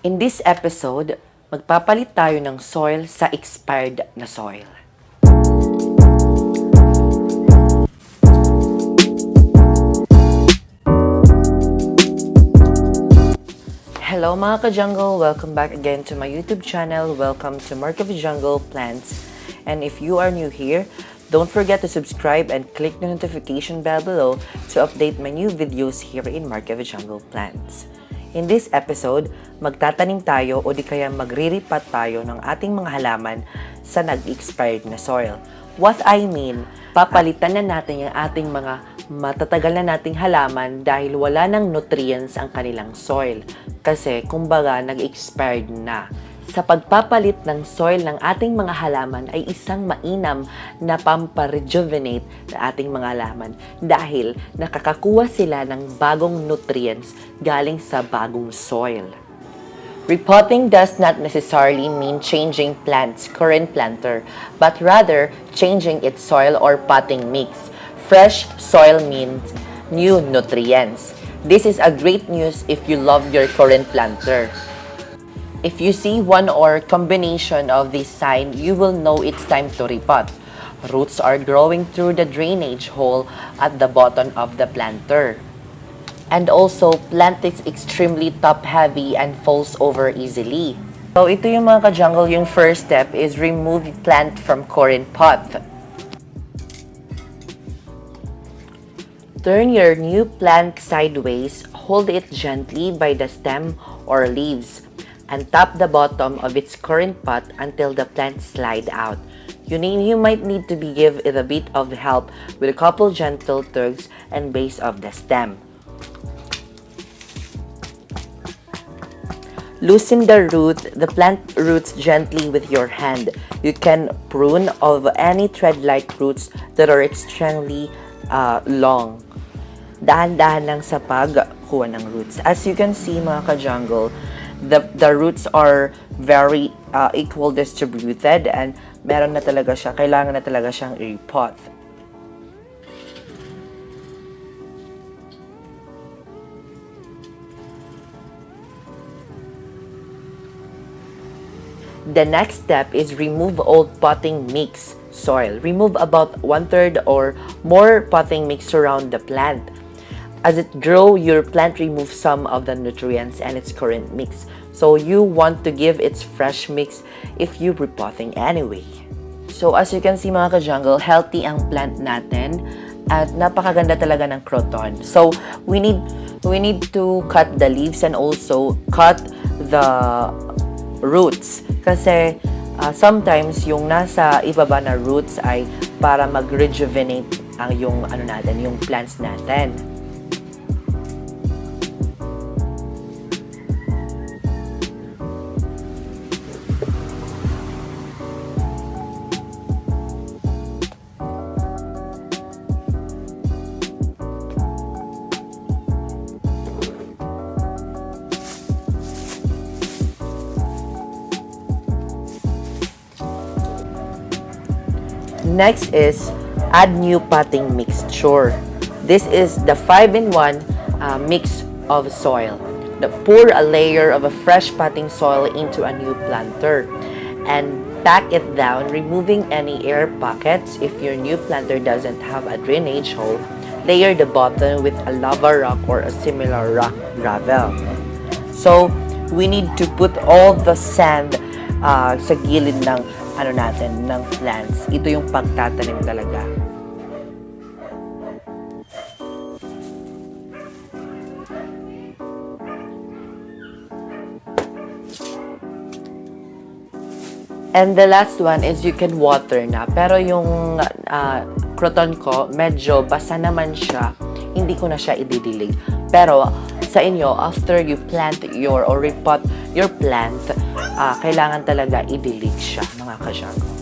In this episode, magpapalit tayo ng soil sa expired na soil. Hello mga ka-jungle! Welcome back again to my YouTube channel. Welcome to Mark of the Jungle Plants. And if you are new here, don't forget to subscribe and click the notification bell below to update my new videos here in Mark of the Jungle Plants. In this episode, magtatanim tayo o di kaya magre-repot tayo ng ating mga halaman sa nag-expired na soil. What I mean, papalitan na natin yung ating mga matatagal na nating halaman dahil wala ng nutrients ang kanilang soil. Kasi, kumbaga, nag-expired na. Sa pagpapalit ng soil ng ating mga halaman ay isang mainam na pampa-rejuvenate na ating mga halaman dahil nakakakuha sila ng bagong nutrients galing sa bagong soil. Repotting does not necessarily mean changing plant's current planter, but rather changing its soil or potting mix. Fresh soil means new nutrients. This is a great news if you love your current planter. If you see one or combination of this sign, you will know it's time to repot. Roots are growing through the drainage hole at the bottom of the planter. And also, plant is extremely top-heavy and falls over easily. So, ito yung mga ka-jungle, yung first step is remove plant from current pot. Turn your new plant sideways, hold it gently by the stem or leaves, and tap the bottom of its current pot until the plant slide out. You might need to give it a bit of help with a couple gentle tugs and base of the stem. Loosen the plant roots gently with your hand. You can prune of any thread-like roots that are extremely long. Dahan-dahan lang sa pagkuha ng roots. As you can see mga ka-jungle, the roots are very equal distributed and meron na talaga siya, kailangan na talaga siyang i-repot. The next step is remove old potting mix soil. Remove about 1/3 or more potting mix around the plant. As it grows, your plant removes some of the nutrients and its current mix. So you want to give its fresh mix if you're repotting anyway. So as you can see mga ka-jungle, healthy ang plant natin at napakaganda talaga ng croton. So we need to cut the leaves and also cut the roots kasi sometimes yung nasa ibaba na roots ay para mag-rejuvenate ang yung yung plants natin. Next is add new potting mixture. This is the 5-in-1 mix of soil. Pour a layer of a fresh potting soil into a new planter and pack it down, removing any air pockets. If your new planter doesn't have a drainage hole, layer the bottom with a lava rock or a similar rock gravel. So, we need to put all the sand sa gilid ng ng plants. Ito yung pagtatanim talaga. And the last one is you can water na. Pero yung croton ko, medyo basa naman siya. Hindi ko na siya ididilig. Pero sa inyo, after you plant or repot your plant, kailangan talaga idilig siya, mga ka-jungle.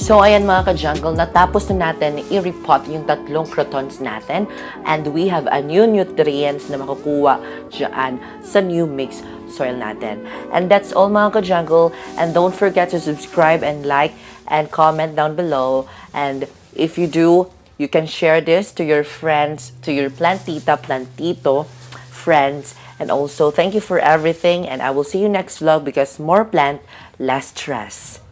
So, ayan mga ka-jungle, natapos na natin i-repot yung tatlong crotons natin and we have a new nutrients na makukuha dyan sa new mix soil natin. And that's all mga ka-jungle, and don't forget to subscribe and like and comment down below. And if you do, you can share this to your friends, to your plantita, plantito, friends, and also thank you for everything, and I will see you next vlog because more plant, less stress.